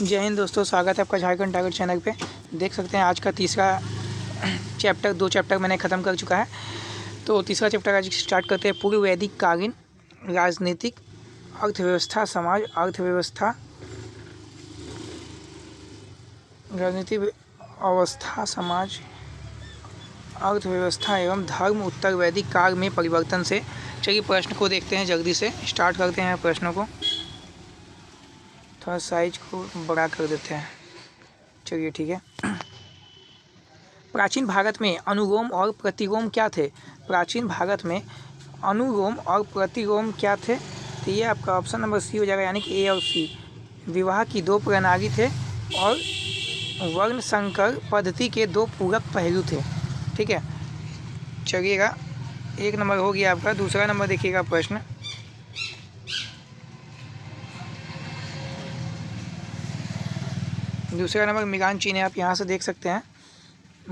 जय हिंद दोस्तों, स्वागत है आपका झारखंड टाइगर चैनल पे। देख सकते हैं आज का तीसरा चैप्टर, 2 चैप्टर मैंने ख़त्म कर चुका है। तो तीसरा चैप्टर आज स्टार्ट करते हैं। पूर्व वैदिक कालीन राजनीतिक अर्थव्यवस्था समाज अर्थव्यवस्था राजनीतिक अवस्था समाज अर्थव्यवस्था एवं धर्म उत्तर वैदिक काल में परिवर्तन से। चलिए प्रश्न को देखते हैं, जल्दी से स्टार्ट करते हैं प्रश्नों को। थोड़ा साइज को बड़ा कर देते हैं। चलिए ठीक है। प्राचीन भारत में अनुलोम और प्रतिलोम क्या थे? प्राचीन भारत में अनुलोम और प्रतिलोम क्या थे? तो ये आपका ऑप्शन नंबर सी हो जाएगा, यानी कि ए और सी। विवाह की 2 प्रणाली थे और वर्ण संकर पद्धति के 2 पूरक पहलू थे। ठीक है, चलिएगा 1 नंबर हो गया आपका। दूसरा नंबर देखिएगा प्रश्न। दूसरा नंबर मिगान चीन है, आप यहाँ से देख सकते हैं।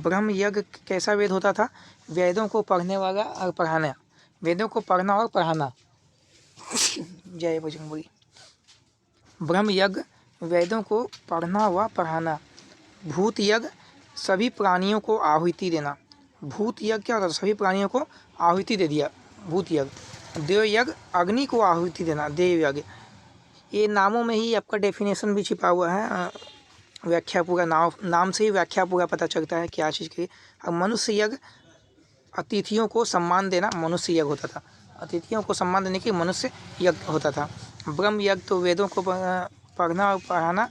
ब्रह्म यज्ञ कैसा वेद होता था? वेदों को पढ़ने वाला और पढ़ाना, वेदों को पढ़ना और पढ़ाना। जय बजरंगबली। ब्रह्म यज्ञ वेदों को पढ़ना व पढ़ाना। भूत यज्ञ सभी प्राणियों को आहुति देना। भूत यज्ञ क्या होता था? सभी प्राणियों को आहुति दे दिया, भूत यज्ञ। देव यज्ञ अग्नि को आहुति देना, देव यज्ञ। ये नामों में ही आपका डेफिनेशन भी छिपा हुआ है, व्याख्या पूरा नाम से ही व्याख्या पूरा पता चलता है क्या चीज़ की। अब मनुष्य यज्ञ अतिथियों को सम्मान देना, मनुष्य यज्ञ होता था। अतिथियों को सम्मान देने के मनुष्य यज्ञ होता था। ब्रह्म यज्ञ तो वेदों को पढ़ना और पढ़ाना।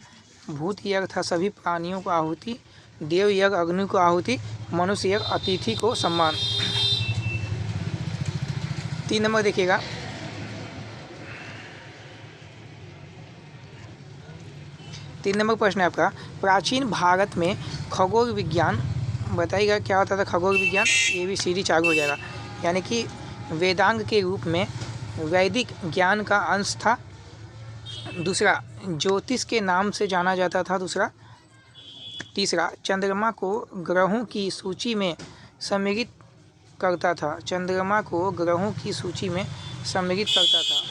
भूत यज्ञ था सभी प्राणियों को आहुति। देव यज्ञ अग्नि को आहुति। मनुष्य यज्ञ अतिथि को सम्मान। 3 नंबर देखिएगा। तीन नंबर प्रश्न है आपका। प्राचीन भारत में खगोल विज्ञान बताइएगा क्या होता था? खगोल विज्ञान ये भी सीधी चालू हो जाएगा, यानी कि वेदांग के रूप में वैदिक ज्ञान का अंश था। दूसरा ज्योतिष के नाम से जाना जाता था। दूसरा तीसरा चंद्रमा को ग्रहों की सूची में सम्मिलित करता था। चंद्रमा को ग्रहों की सूची में सम्मिलित करता था।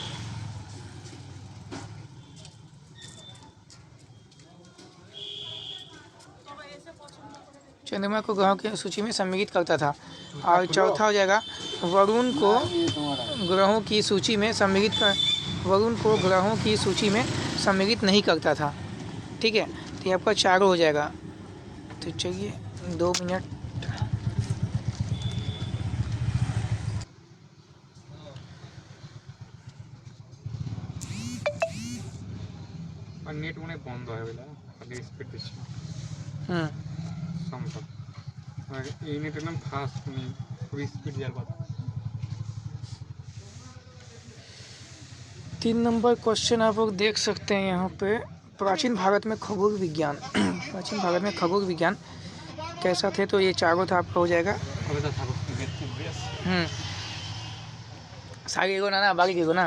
चंद्रमा को ग्रहों की सूची में सम्मिलित करता था। और चौथा हो जाएगा वरुण को ग्रहों की सूची में वरुण को ग्रहों की सूची में सम्मिलित नहीं करता था। ठीक है, तो ये आपका चारों हो जाएगा। तो चलिए 2 मिनट। नेट মনে বন্ধ হয়ে গেল খালি স্পিড দিচ্ছে সম্ভব এই নেটের নাম ফাস্ট মানে পুরো স্পিড যাওয়ার কথা। 3 नंबर क्वेश्चन आप लोग देख सकते हैं यहाँ पे। प्राचीन भारत में खगोल विज्ञान प्राचीन भारत में खगोल विज्ञान कैसा थे? तो ये चारों था आपका हो जाएगा। सागे गो ना बाड़ी के गो ना।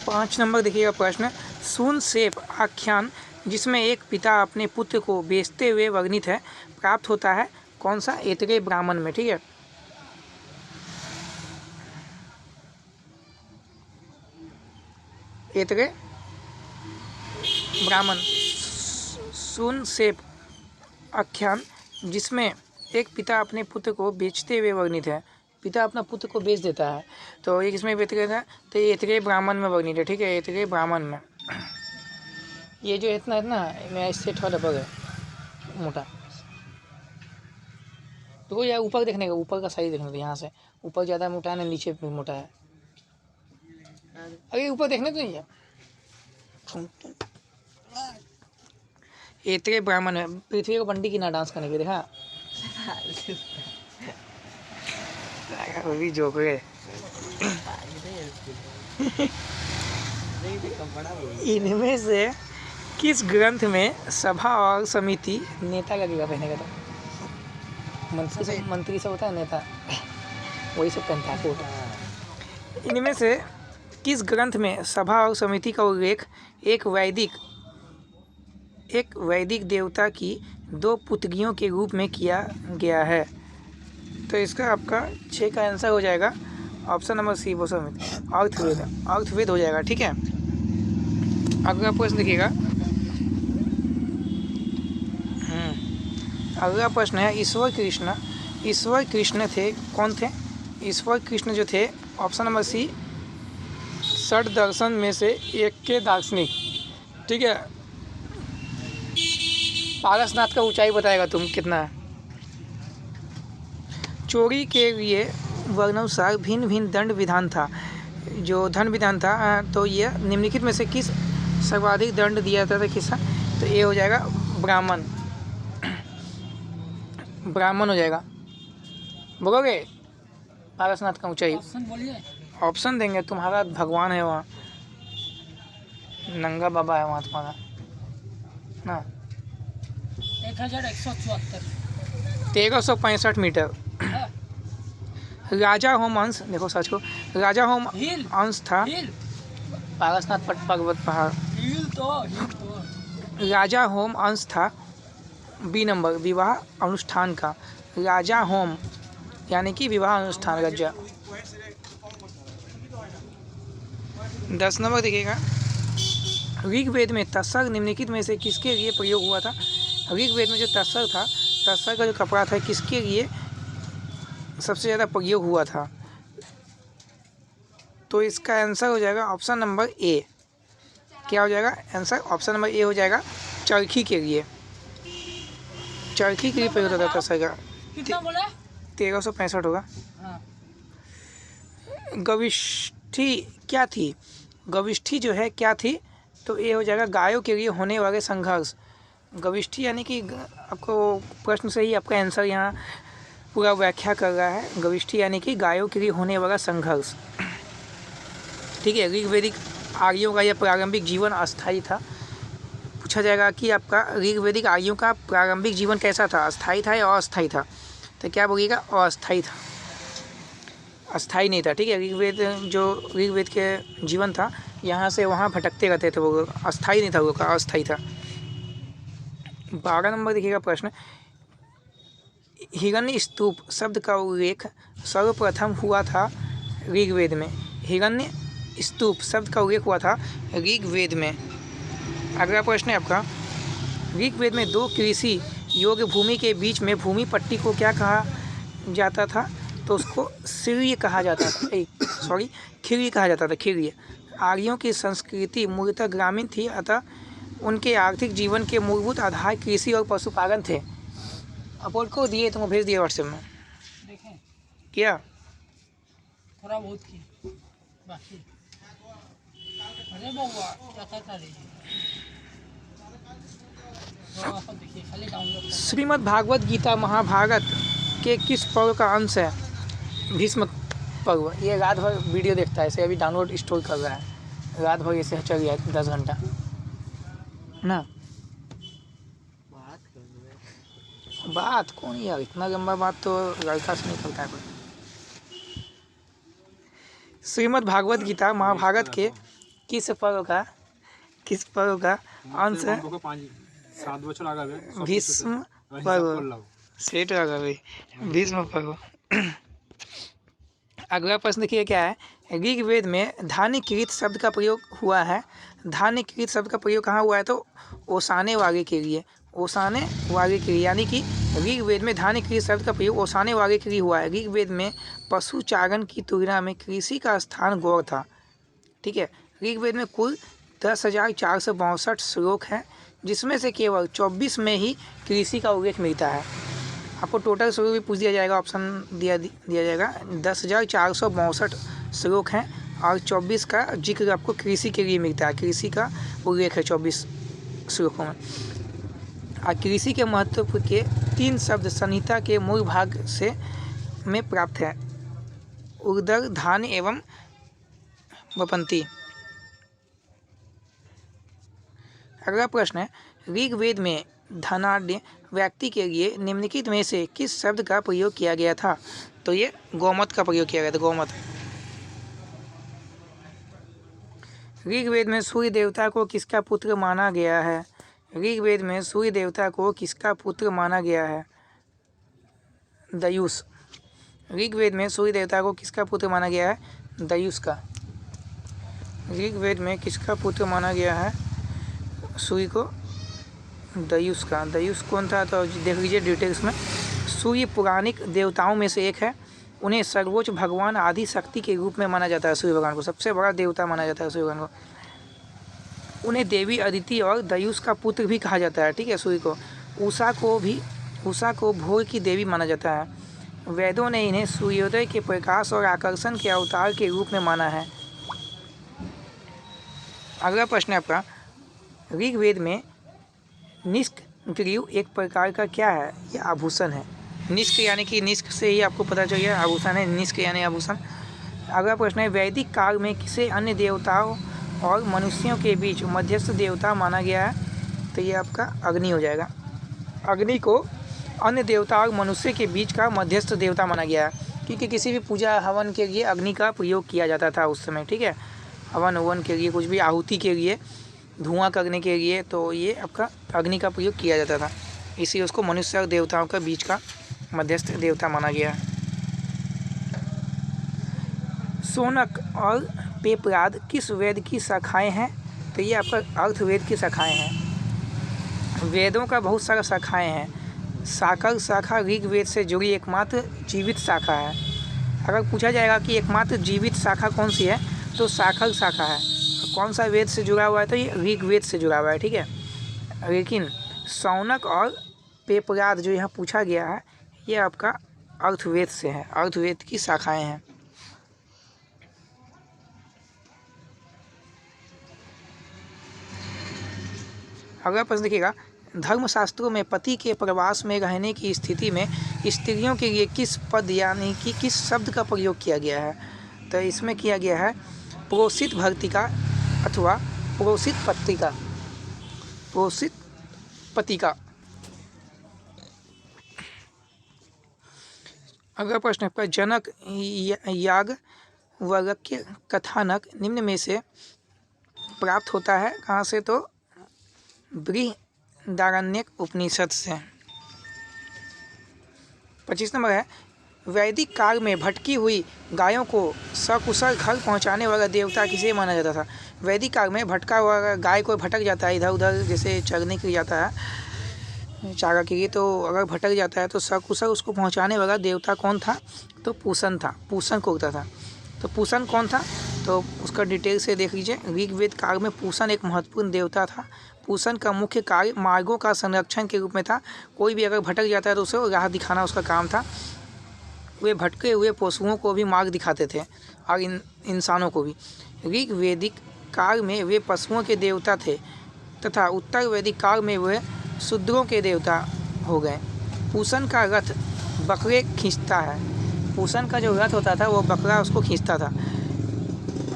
5 नंबर देखिएगा प्रश्न। सूनसेप आख्यान जिसमें एक पिता अपने पुत्र को बेचते हुए वर्णित है, प्राप्त होता है कौन सा? ऐतरेय ब्राह्मण में। ठीक है, ऐतरेय ब्राह्मण। सूनसेप आख्यान जिसमें एक पिता अपने पुत्र को बेचते हुए वर्णित है। पिता अपना पुत्र को बेच देता है, तो ये किसमें ऐतरेय था? तो ये ऐतरेय ब्राह्मण में वर्णित है। ठीक है, ऐतरेय ब्राह्मण में। ये जो इतना मैं इससे थोड़ा लपक है मोटा, तो यार ऊपर देखने का, ऊपर का साइज देखने का। यहाँ से ऊपर ज़्यादा मोटा है ना, नीचे भी मोटा है। अरे ऊपर देखने तो नहीं है। ऐतरेय ब्राह्मण है। पृथ्वी को बंटी की ना डांस करने के देखा भी जोक है। इनमें से किस ग्रंथ में सभा और समिति नेता का क्या पहनेगा? तो मंत्री से होता है नेता, वही सब पहनता है कोट। इनमें से किस ग्रंथ में सभा और समिति का उल्लेख एक वैदिक देवता की 2 पुत्रियों के रूप में किया गया है? तो इसका आपका 6 का आंसर हो जाएगा ऑप्शन नंबर सी वसुमित, अर्थवेद, अर्थवेद हो जाएगा। ठीक है, अगला प्रश्न देखिएगा। अगला प्रश्न है ईश्वर कृष्ण थे, कौन थे? ईश्वर कृष्ण जो थे, ऑप्शन नंबर सी षड दर्शन में से एक के दार्शनिक। ठीक है, पारसनाथ का ऊंचाई बताएगा तुम कितना है। चोरी के लिए वर्णानुसार भिन्न भिन्न दंड विधान था, जो दंड विधान था, तो यह निम्नलिखित में से किस सर्वाधिक दंड दिया जाता था? किसका? तो ये हो जाएगा ब्राह्मण, ब्राह्मण हो जाएगा। बोलोगे पारसनाथ का ऊंचाई? ऑप्शन बोलिए। ऑप्शन देंगे, तुम्हारा भगवान है वहाँ, नंगा बाबा है वहाँ तुम्हारा ना। 1174 1365 मीटर। है। राजा होमहंस, देखो सच को, राजा हिल होमहंस था हिल पारसनाथ पर्वत पहाड़। हिल तो राजा होमहंस था बी नंबर विवाह अनुष्ठान का। राजा होम यानी कि विवाह अनुष्ठान रज्जा। 10 नंबर देखिएगा। ऋग्वेद में तस्सर निम्नलिखित में से किसके लिए प्रयोग हुआ था? ऋग्वेद में जो तस्सर था, तस्सर का जो कपड़ा था, किसके लिए सबसे ज़्यादा प्रयोग हुआ था? तो इसका आंसर हो जाएगा ऑप्शन नंबर ए। क्या हो जाएगा आंसर? ऑप्शन नंबर ए हो जाएगा, चरखी के लिए। चरखी के लिए प्रयोग होता था तस्सर का। कितना बोले? 1365 होगा। हाँ। गविष्ठी क्या थी? गविष्ठी जो है क्या थी? तो ये हो जाएगा गायों के लिए होने वाले संघर्ष। गविष्ठी यानी कि आपको प्रश्न से ही आपका आंसर यहाँ पूरा व्याख्या कर रहा है। गविष्ठी यानी कि गायों के लिए होने वाला संघर्ष। ठीक है, ऋग्वेदिक आर्यों का यह प्रारंभिक जीवन अस्थायी था। पूछा जाएगा कि आपका ऋग्वेदिक आर्यों का प्रारंभिक जीवन कैसा था, अस्थायी था या अस्थायी था? तो क्या बोलिएगा? अस्थायी था, अस्थायी नहीं था। ठीक है, ऋग्वेद के जीवन था, यहाँ से वहाँ भटकते रहते थे वो, अस्थायी नहीं था वो, अस्थायी था। 12 नंबर देखिएगा प्रश्न। हिरण्य स्तूप शब्द का उल्लेख सर्वप्रथम हुआ था ऋग्वेद में। हिरण्य स्तूप शब्द का उल्लेख हुआ था ऋग्वेद में। अगला प्रश्न है आपका, ऋग्वेद में 2 कृषि योग्य भूमि के बीच में भूमि पट्टी को क्या कहा जाता था? तो उसको सिर्य कहा जाता था, खिर्य कहा जाता था, खिर्य। आर्यों की संस्कृति मूलतः ग्रामीण थी, अतः उनके आर्थिक जीवन के मूलभूत आधार कृषि और पशुपालन थे। अपलोड को दिए, तुमको भेज दिए व्हाट्सएप में। देखें क्या? थोड़ा बहुत की बाकी। अरे बउआ क्या करता रहिए, देखिए खाली डाउनलोड। श्रीमद् भागवत गीता महाभारत के किस पर्व का अंश है? भीष्म पर्व। ये रात भर वीडियो देखता है, इसे अभी डाउनलोड स्टोर कर रहा है, रात भर ऐसे चल गया 10 घंटा ना। बात कौन यार, इतना लंबा बात तो लड़का से नहीं करता है कोई। श्रीमद् भागवत गीता महाभारत के किस पर्व का अंश है? भीष्म पर्व। सेट लगा भाई, भीष्म पर्व। अगला प्रश्न देखिए क्या है। ऋग्वेद में धान्यकृत शब्द का प्रयोग हुआ है। धान्यकृत शब्द का प्रयोग कहाँ हुआ है? तो ओसाने वाले के लिए, ओसाने वाले के लिए, यानी कि ऋग्वेद में धान्यकृत शब्द का प्रयोग ओसाने वाले के लिए हुआ है। ऋग्वेद में पशु चारण की तुलना में कृषि का स्थान गौर था। ठीक है, ऋग्वेद में कुल 10,462 श्लोक हैं, जिसमें से केवल 24 में ही कृषि का उल्लेख मिलता है। आपको टोटल श्लोक भी पूछ दिया जाएगा, ऑप्शन दिया जाएगा। 10,462 श्लोक हैं और 24 का जिक्र आपको कृषि के लिए मिलता है। कृषि का उल्लेख है 24 श्लोकों में। और कृषि के महत्व के 3 शब्द संहिता के मूल भाग से में प्राप्त है, उर्दर, धान्य एवं वपंती। अगला प्रश्न है, ऋग्वेद में धनाढ्य व्यक्ति के लिए निम्नलिखित में से किस शब्द का प्रयोग किया गया था? तो ये गोमत का प्रयोग किया गया था, गोमत। ऋग्वेद में सूर्य देवता को किसका पुत्र माना गया है? ऋग्वेद में सूर्य देवता को किसका पुत्र माना गया है? दयूस। ऋग्वेद में सूर्य देवता को किसका पुत्र माना गया है? दयुस का। ऋग्वेद में किसका पुत्र माना गया है सूर्य को? दयुस का। दयुस कौन था तो देख लीजिए डिटेल्स में। सूर्य पौराणिक देवताओं में से एक है। उन्हें सर्वोच्च भगवान आदि शक्ति के रूप में माना जाता है। सूर्य भगवान को सबसे बड़ा देवता माना जाता है सूर्य भगवान को। उन्हें देवी अदिति और दयुस का पुत्र भी कहा जाता है। ठीक है, सूर्य को। उषा को भोर की देवी माना जाता है। वेदों ने इन्हें सूर्योदय के प्रकाश और आकर्षण के अवतार के रूप में माना है। अगला प्रश्न है आपका, ऋग्वेद में निष्क ग्रीव एक प्रकार का क्या है? यह आभूषण है। निष्क यानी कि निष्क से ही आपको पता चल गया आभूषण है, निष्क यानी आभूषण। अगला प्रश्न है, वैदिक काल में किसे अन्य देवताओं और मनुष्यों के बीच मध्यस्थ देवता माना गया है? तो ये आपका अग्नि हो जाएगा। अग्नि को अन्य देवता और मनुष्य के बीच का मध्यस्थ देवता माना गया है, क्योंकि किसी भी पूजा हवन के लिए अग्नि का प्रयोग किया जाता था उस समय। ठीक है, हवन उवन के लिए, कुछ भी आहुति के लिए, धुआं करने के लिए, तो ये आपका अग्नि का प्रयोग किया जाता था। इसी उसको मनुष्य और देवताओं का बीच का मध्यस्थ देवता माना गया है। शौनक और पेपराद किस वेद की शाखाएं हैं? तो ये आपका अर्थवेद की शाखाएं हैं। वेदों का बहुत सारा शाखाएं हैं। साकर शाखा ऋग्वेद से जुड़ी एकमात्र जीवित शाखा है। अगर पूछा जाएगा कि एकमात्र जीवित शाखा कौन सी है, तो साकर शाखा है। कौन सा वेद से जुड़ा हुआ है? तो ये ऋग्वेद से जुड़ा हुआ है। ठीक है, लेकिन शौनक और पेपराद जो यहाँ पूछा गया है, ये आपका अर्थवेद से है। अर्थवेद की शाखाएं हैं। अगला प्रश्न देखिएगा, धर्मशास्त्रों में पति के प्रवास में रहने की स्थिति में स्त्रियों के लिए किस पद यानी कि किस शब्द का प्रयोग किया गया है? तो इसमें किया गया है प्रोषित भर्तिका अथवा प्रोषित पत्रिका। प्रोषित पतिका। अगला प्रश्न है, जनक याग वाक्य कथानक निम्न में से प्राप्त होता है कहाँ से? तो बृहदारण्यक उपनिषद से। 25 नंबर है, वैदिक काल में भटकी हुई गायों को सकुशल घर पहुंचाने वाला देवता किसे माना जाता था? वैदिक काल में भटका हुआ गाय को भटक जाता है इधर उधर, जैसे चरने के लिए जाता है चारा के लिए, तो अगर भटक जाता है तो सकुशल उसको पहुंचाने वाला देवता कौन था? तो पूषण था। पूषण को होता था। तो पूषण कौन था? तो उसका डिटेल से देख लीजिए। ऋग्वेद काल में पूषण एक महत्वपूर्ण देवता था। पूषण का मुख्य कार्य मार्गों का संरक्षण के रूप में था। कोई भी अगर भटक जाता है तो उसे राह दिखाना उसका काम था। वे भटके हुए पशुओं को भी मार्ग दिखाते थे और इंसानों को भी। ऋग्वेदिक काल में वे पशुओं के देवता थे तथा उत्तर वैदिक काल में वे शूद्रों के देवता हो गए। पूषण का रथ बकरे खींचता है। पूषण का जो रथ होता था वो बकरा उसको खींचता था।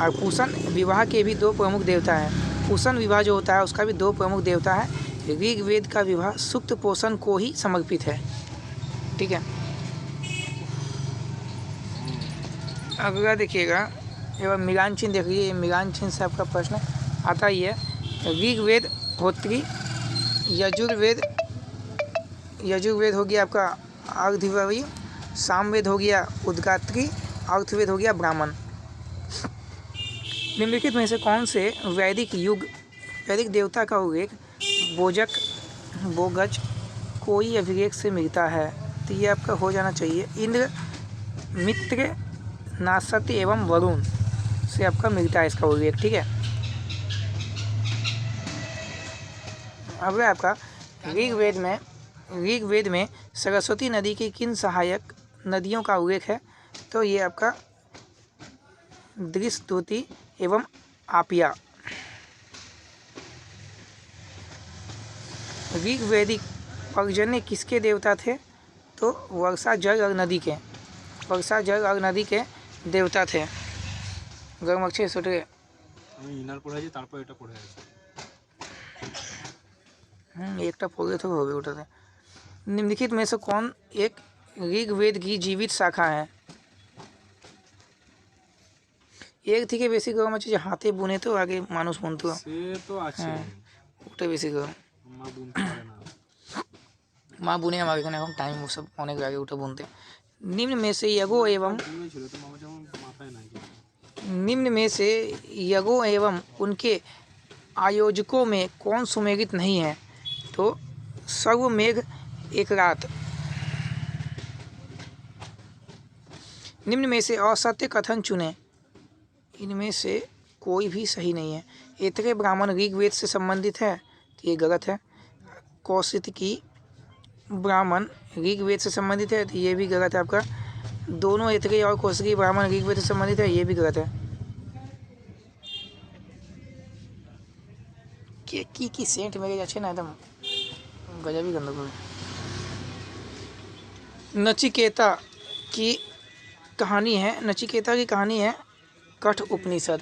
और पूषण विवाह के भी दो प्रमुख देवता हैं। पूषण विवाह जो होता है उसका भी दो प्रमुख देवता है। ऋग्वेद का विवाह सुक्त पोषण को ही समर्पित है। ठीक है, अगला देखिएगा, एवं मिलान चिन्ह देख लीजिए। मिलान चिन्ह से आपका प्रश्न आता ही है। ऋग्वेद होत्री, यजुर्वेद हो गया आपका अर्धवर्य, सामवेद हो गया उद्गात्री, अर्थवेद हो गया ब्राह्मण। निम्नलिखित में से कौन से वैदिक देवता का उल्लेख बोगज कोई अभिलेख से मिलता है? तो ये आपका हो जाना चाहिए इंद्र, मित्र, नासती एवं वरुण से आपका मिलता है इसका उल्लेख। ठीक है, अब आपका ऋग्वेद में सरस्वती नदी की किन सहायक नदियों का उल्लेख है? तो ये आपका दृष्टुति एवं आपिया। ऋग्वेदिक पर्जन्य किसके देवता थे? तो वर्षा जल और नदी के। वर्षा जल और नदी के देवता थे। गर्मक्षे सोटे एक पढ़े तो हो गए। निम्नलिखित में से कौन एक ऋग्वेद की जीवित शाखा है? एक थी के बेसी गरम अच्छे हाथे बुने तो आगे मानुष बुनतो সে তো আছে ওটা বেশি গরম। মা বুনতে পারে না। মা বুনে আমার এখানে এখন টাইম সব অনেক আগে উঠে বুনতে। निम्न में से यगो एवं उनके आयोजकों में कौन सुमेलित नहीं है? तो सर्वमेघ एक रात। निम्न में से असत्य कथन चुनें। इनमें से कोई भी सही नहीं है। ऐतरेय ब्राह्मण ऋग्वेद से संबंधित है, तो ये गलत है। कौशिकी ब्राह्मण ऋग्वेद से संबंधित है, तो ये भी गलत है आपका। दोनों ऐतरेय और कौशिकी ब्राह्मण ऋग्वेद से संबंधित है, ये भी गलत है। की सेंट मेरे अच्छे ना एकदम गजब ही गंदा। नचिकेता की कहानी है कठ उपनिषद।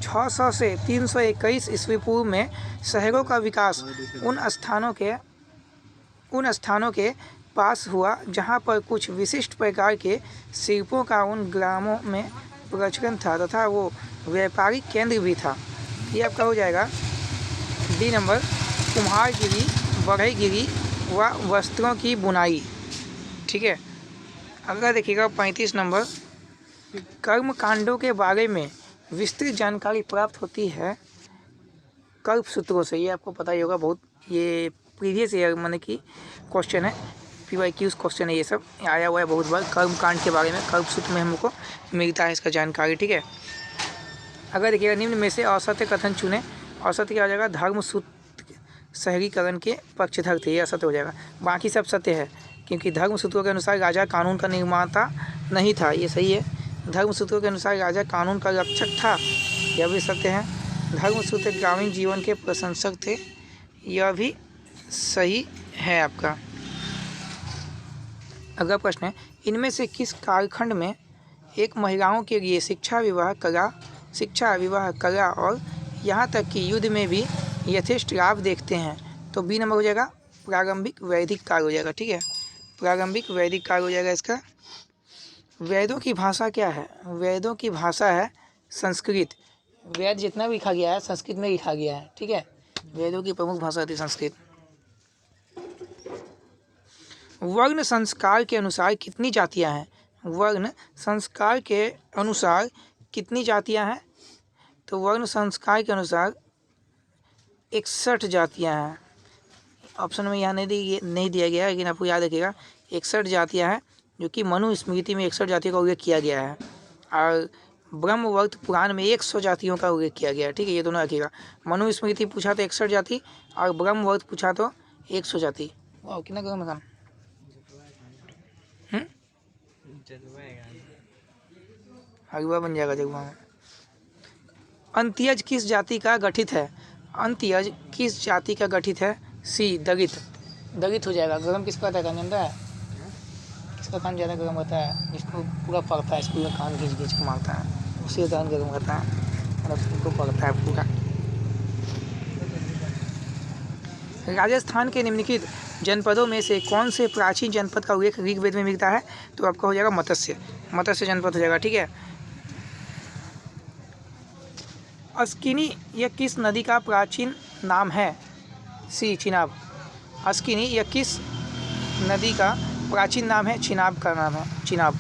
600 से 321 ईस्वी पूर्व में शहरों का विकास उन स्थानों के पास हुआ जहां पर कुछ विशिष्ट प्रकार के शिल्पों का उन ग्रामों में प्रचलन था तथा वो व्यापारिक केंद्र भी था। ये आपका हो जाएगा डी नंबर, कुम्हारगिरी, बढ़ईगिरी व वस्त्रों की बुनाई। ठीक है। अगला देखिएगा 35 नंबर, कर्म कांडों के बारे में विस्तृत जानकारी प्राप्त होती है कल्प सूत्रों से। ये आपको पता ही होगा, बहुत ये प्रीवियस ईयर माने कि क्वेश्चन है, PYQs क्वेश्चन है, ये सब आया हुआ है बहुत बार। कर्म कांड के बारे में कल्प सूत्र में हमको मिलता है इसका जानकारी। ठीक है। अगर देखिएगा निम्न में से असत्य कथन चुने। असत्य क्या हो जाएगा? धर्म सूत्र शहरीकरण के पक्षधर थे, ये असत्य हो जाएगा। बाकी सब सत्य है, क्योंकि धर्म सूत्रों के अनुसार राजा कानून का निर्माता नहीं था, ये सही है। धर्म सूत्रों के अनुसार राजा कानून का रक्षक था, यह भी सत्य है। धर्म सूत्र ग्रामीण जीवन के प्रशंसक थे, यह भी सही है आपका। अगला प्रश्न है, इनमें से किस कालखंड में एक महिलाओं के लिए शिक्षा विवाह कला और यहाँ तक कि युद्ध में भी यथेष्ट लाभ देखते हैं? तो बी नंबर हो जाएगा, प्रारंभिक वैदिक काल हो जाएगा। ठीक है, प्रारंभिक वैदिक काल हो जाएगा इसका। वेदों की भाषा क्या है? वेदों की भाषा है संस्कृत। वेद जितना भी लिखा गया है संस्कृत में लिखा गया है। ठीक है, वेदों की प्रमुख भाषा थी संस्कृत। वर्ण संस्कार के अनुसार कितनी जातियां हैं? वर्ण संस्कार के अनुसार कितनी जातियां हैं? तो वर्ण संस्कार के अनुसार 61 जातियां हैं। ऑप्शन में यहाँ नहीं दिया गया है, लेकिन आपको याद रखिएगा 61 जातियां हैं, जो कि मनुस्मृति में 61 जातियों का उल्लेख किया गया है, और ब्रह्मवर्त पुराण में 100 जातियों का उल्लेख किया गया है। ठीक है, ये दोनों रखिएगा। मनुस्मृति पूछा तो 61 जाति और ब्रह्मवर्त पूछा तो 100 जाति। वाह, कितना गरम मकान। हलवा बन जाएगा जगवा में। अंत्यज किस जाति का गठित है? अंत्यज किस जाति का गठित है? सी दलित। दलित हो जाएगा। गरम किसका होता है? कान जानता है? किसका कान ज़्यादा गर्म होता है? जिसको पूरा पड़ता है, इसको पूरा कान खींच खींच के मारता है, उसी का कान गर्म होता है, और उसको पड़ता है पूरा। राजस्थान के निम्नलिखित जनपदों में से कौन से प्राचीन जनपद का उल्लेख ऋग्वेद में मिलता है? तो आपका हो जाएगा मत्स्य जनपद हो जाएगा। ठीक है। अस्किनी यह किस नदी का प्राचीन नाम है? सी चिनाब। अस्किनी यह किस नदी का प्राचीन नाम है? चिनाब का नाम है, चिनाब।